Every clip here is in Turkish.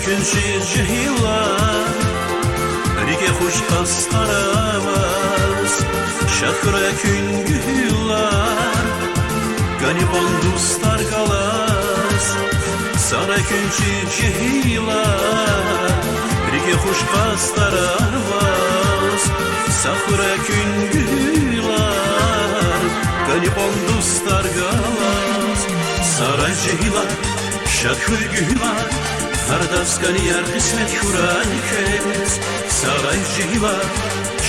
کنچی جهیلان ریگ خوش astaramas şakra kün güller ganibon dostlar galas sara kunchi cehilar ریگ خوش astaramas şakra kün güller ganibon dostlar galas sara cehilar şakra güller Kardas ganiyar kısmet kuray kes Saray cihla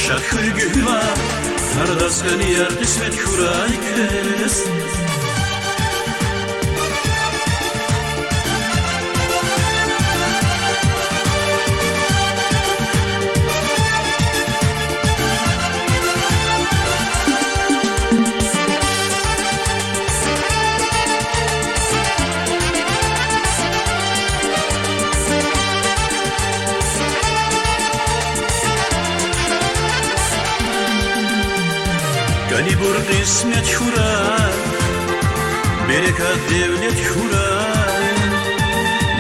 şakır güla Kardas ganiyar kısmet kuray kes Gani bur kısmet şuray Berekat devlet şuray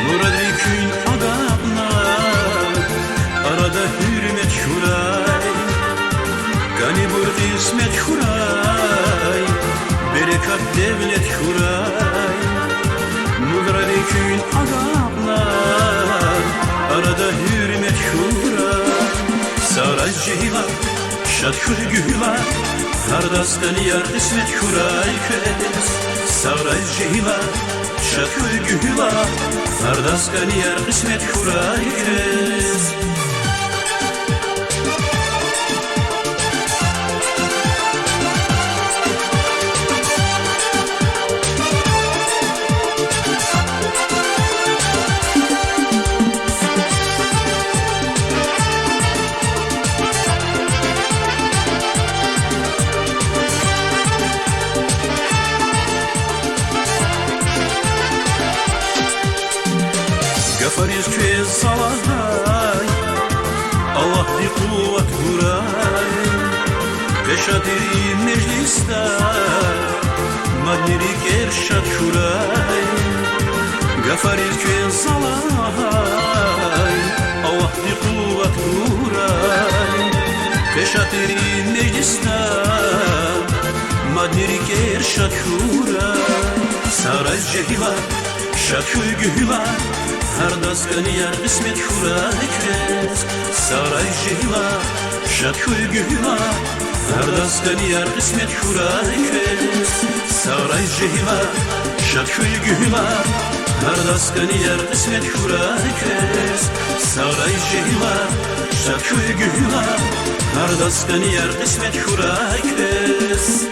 Murad kün adamlar Arada hürmet şuray Gani bur kısmet şuray Berekat devlet şuray Murad kün adamlar Arada hürmet şuray Saray cihlar Şakır gülar Kardas ganiyar kısmet kuray kes Saray cihla şakır güla Kardas ganiyar kısmet kuray kes Gafariz köy salay Allah di kuvvet kuray Peşadiri mecliste Madnirik erşad şuray Gafariz köy salay Allah di kuvvet kuray Peşadiri mecliste Madnirik erşad şuray Saray cehilar şakır gülar Kardas ganiyar kısmet kuray kes Saray cihla şakır güla Kardas ganiyar kısmet kuray kes Saray cihla şakır güla Kardas ganiyar kısmet kuray kes Saray cihla şakır güla Kardas ganiyar kısmet kuray kes